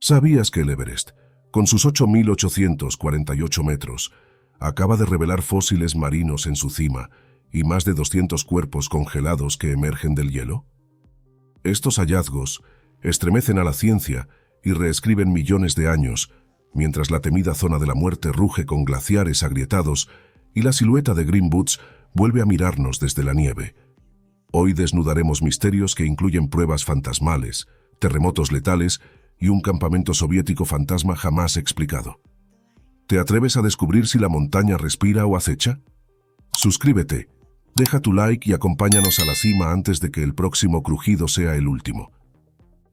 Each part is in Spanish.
¿Sabías que el Everest, con sus 8.848 metros, acaba de revelar fósiles marinos en su cima y más de 200 cuerpos congelados que emergen del hielo? Estos hallazgos estremecen a la ciencia y reescriben millones de años, mientras la temida zona de la muerte ruge con glaciares agrietados y la silueta de Green Boots vuelve a mirarnos desde la nieve. Hoy desnudaremos misterios que incluyen pruebas fantasmales, terremotos letales y un campamento soviético fantasma jamás explicado. ¿Te atreves a descubrir si la montaña respira o acecha? Suscríbete, deja tu like y acompáñanos a la cima antes de que el próximo crujido sea el último.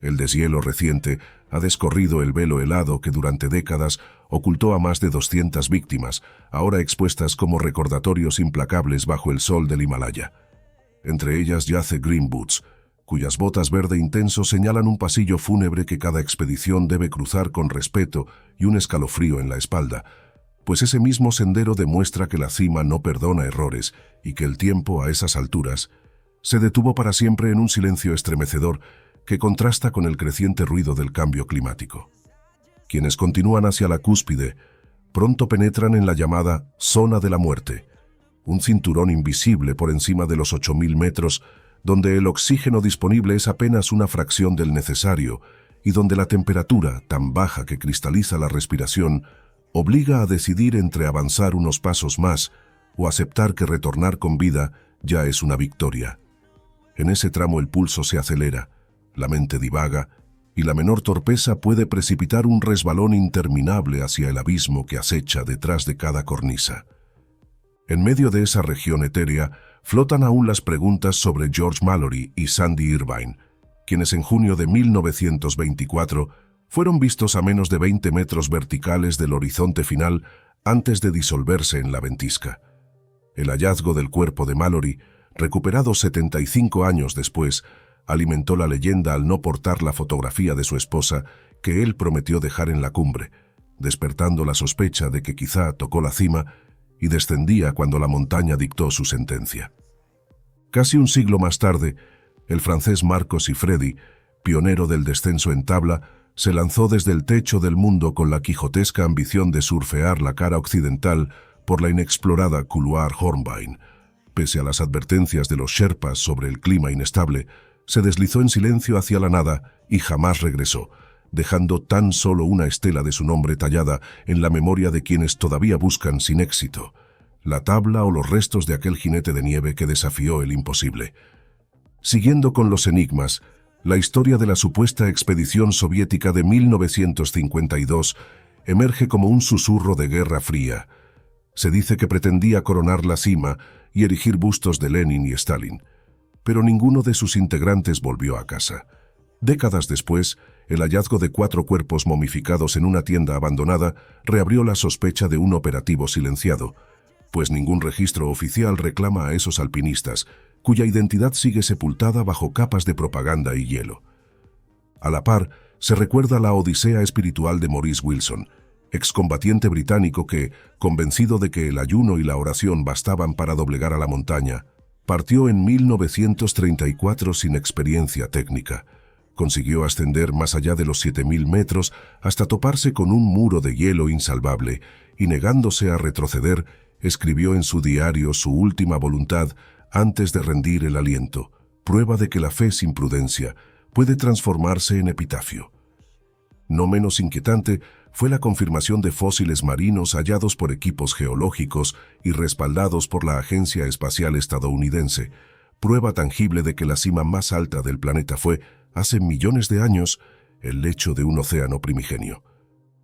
El deshielo reciente ha descorrido el velo helado que durante décadas ocultó a más de 200 víctimas, ahora expuestas como recordatorios implacables bajo el sol del Himalaya. Entre ellas yace Green Boots, cuyas botas verde intenso señalan un pasillo fúnebre que cada expedición debe cruzar con respeto y un escalofrío en la espalda, pues ese mismo sendero demuestra que la cima no perdona errores y que el tiempo, a esas alturas, se detuvo para siempre en un silencio estremecedor que contrasta con el creciente ruido del cambio climático. Quienes continúan hacia la cúspide pronto penetran en la llamada Zona de la Muerte, un cinturón invisible por encima de los 8.000 metros, donde el oxígeno disponible es apenas una fracción del necesario y donde la temperatura, tan baja que cristaliza la respiración, obliga a decidir entre avanzar unos pasos más o aceptar que retornar con vida ya es una victoria. En ese tramo el pulso se acelera, la mente divaga y la menor torpeza puede precipitar un resbalón interminable hacia el abismo que acecha detrás de cada cornisa. En medio de esa región etérea flotan aún las preguntas sobre George Mallory y Sandy Irvine, quienes en junio de 1924 fueron vistos a menos de 20 metros verticales del horizonte final antes de disolverse en la ventisca. El hallazgo del cuerpo de Mallory, recuperado 75 años después, alimentó la leyenda al no portar la fotografía de su esposa que él prometió dejar en la cumbre, despertando la sospecha de que quizá tocó la cima y descendía cuando la montaña dictó su sentencia. Casi un siglo más tarde, el francés Marcos Siffredi, pionero del descenso en tabla, se lanzó desde el techo del mundo con la quijotesca ambición de surfear la cara occidental por la inexplorada Couloir Hornbein. Pese a las advertencias de los Sherpas sobre el clima inestable, se deslizó en silencio hacia la nada y jamás regresó, dejando tan solo una estela de su nombre tallada en la memoria de quienes todavía buscan sin éxito la tabla o los restos de aquel jinete de nieve que desafió el imposible. Siguiendo con los enigmas, la historia de la supuesta expedición soviética de 1952 emerge como un susurro de Guerra Fría. Se dice que pretendía coronar la cima y erigir bustos de Lenin y Stalin, pero ninguno de sus integrantes volvió a casa. Décadas después, el hallazgo de 4 cuerpos momificados en una tienda abandonada reabrió la sospecha de un operativo silenciado, pues ningún registro oficial reclama a esos alpinistas, cuya identidad sigue sepultada bajo capas de propaganda y hielo. A la par, se recuerda la odisea espiritual de Maurice Wilson, excombatiente británico que, convencido de que el ayuno y la oración bastaban para doblegar a la montaña, partió en 1934 sin experiencia técnica. Consiguió ascender más allá de los 7.000 metros hasta toparse con un muro de hielo insalvable y, negándose a retroceder, escribió en su diario su última voluntad antes de rendir el aliento, prueba de que la fe sin prudencia puede transformarse en epitafio. No menos inquietante fue la confirmación de fósiles marinos hallados por equipos geológicos y respaldados por la Agencia Espacial Estadounidense, prueba tangible de que la cima más alta del planeta fue, hace millones de años, el lecho de un océano primigenio.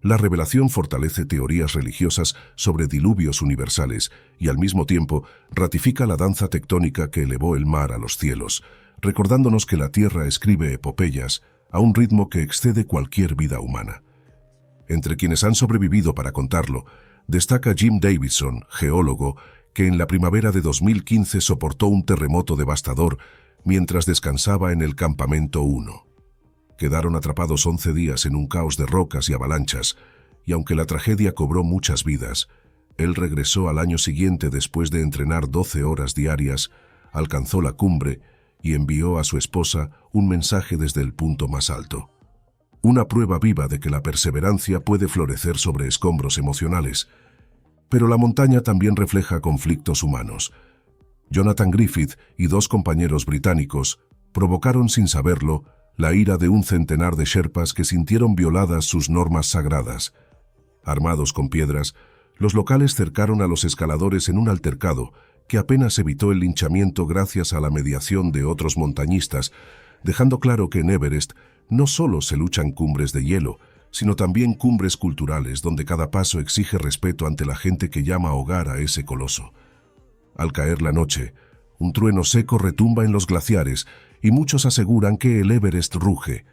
La revelación fortalece teorías religiosas sobre diluvios universales y al mismo tiempo ratifica la danza tectónica que elevó el mar a los cielos, recordándonos que la Tierra escribe epopeyas a un ritmo que excede cualquier vida humana. Entre quienes han sobrevivido para contarlo, destaca Jim Davidson, geólogo, que en la primavera de 2015 soportó un terremoto devastador mientras descansaba en el Campamento 1. Quedaron atrapados 11 días en un caos de rocas y avalanchas, y aunque la tragedia cobró muchas vidas, él regresó al año siguiente después de entrenar 12 horas diarias, alcanzó la cumbre y envió a su esposa un mensaje desde el punto más alto. una prueba viva de que la perseverancia puede florecer sobre escombros emocionales. Pero la montaña también refleja conflictos humanos. Jonathan Griffith y 2 compañeros británicos provocaron sin saberlo la ira de un centenar de sherpas que sintieron violadas sus normas sagradas. Armados con piedras, los locales cercaron a los escaladores en un altercado que apenas evitó el linchamiento gracias a la mediación de otros montañistas, dejando claro que en Everest no solo se luchan cumbres de hielo, sino también cumbres culturales donde cada paso exige respeto ante la gente que llama hogar a ese coloso. Al caer la noche, un trueno seco retumba en los glaciares y muchos aseguran que el Everest ruge.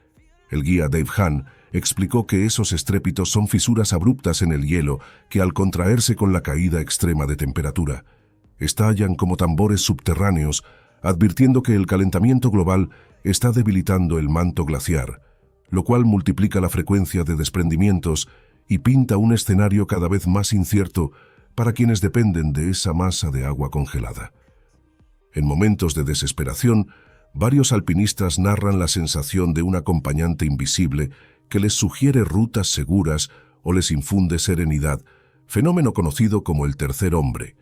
El guía Dave Hahn explicó que esos estrépitos son fisuras abruptas en el hielo que, al contraerse con la caída extrema de temperatura, estallan como tambores subterráneos, advirtiendo que el calentamiento global está debilitando el manto glaciar, lo cual multiplica la frecuencia de desprendimientos y pinta un escenario cada vez más incierto para quienes dependen de esa masa de agua congelada. En momentos de desesperación, varios alpinistas narran la sensación de un acompañante invisible que les sugiere rutas seguras o les infunde serenidad, fenómeno conocido como el tercer hombre.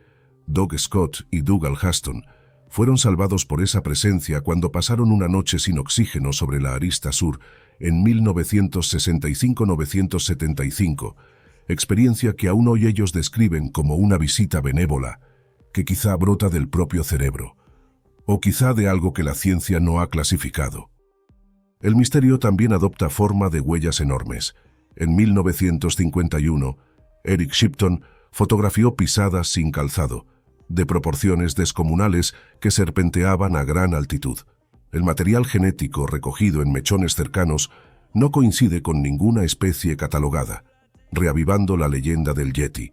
Doug Scott y Dougal Haston fueron salvados por esa presencia cuando pasaron una noche sin oxígeno sobre la arista sur en 1965-1975, experiencia que aún hoy ellos describen como una visita benévola, que quizá brota del propio cerebro, o quizá de algo que la ciencia no ha clasificado. El misterio también adopta forma de huellas enormes. En 1951, Eric Shipton fotografió pisadas sin calzado, de proporciones descomunales que serpenteaban a gran altitud. El material genético recogido en mechones cercanos no coincide con ninguna especie catalogada, reavivando la leyenda del Yeti,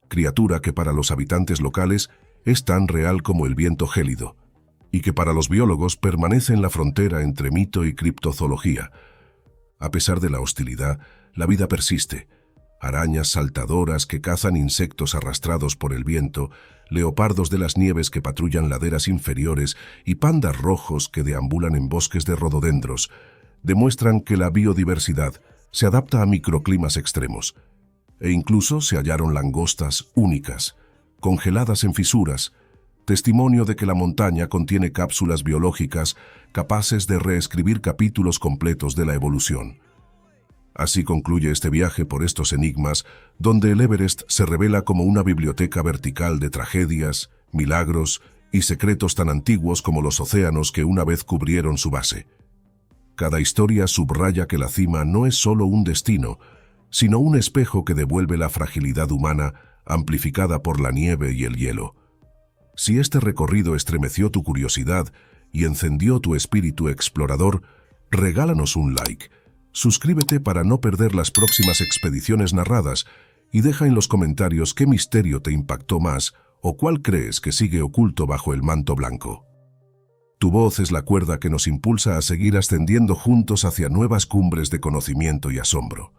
criatura que para los habitantes locales es tan real como el viento gélido, y que para los biólogos permanece en la frontera entre mito y criptozoología. A pesar de la hostilidad, la vida persiste. Arañas saltadoras que cazan insectos arrastrados por el viento, leopardos de las nieves que patrullan laderas inferiores y pandas rojos que deambulan en bosques de rododendros, demuestran que la biodiversidad se adapta a microclimas extremos. E incluso se hallaron langostas únicas, congeladas en fisuras, testimonio de que la montaña contiene cápsulas biológicas capaces de reescribir capítulos completos de la evolución. Así concluye este viaje por estos enigmas, donde el Everest se revela como una biblioteca vertical de tragedias, milagros y secretos tan antiguos como los océanos que una vez cubrieron su base. Cada historia subraya que la cima no es solo un destino, sino un espejo que devuelve la fragilidad humana amplificada por la nieve y el hielo. Si este recorrido estremeció tu curiosidad y encendió tu espíritu explorador, regálanos un like, suscríbete para no perder las próximas expediciones narradas y deja en los comentarios qué misterio te impactó más o cuál crees que sigue oculto bajo el manto blanco. Tu voz es la cuerda que nos impulsa a seguir ascendiendo juntos hacia nuevas cumbres de conocimiento y asombro.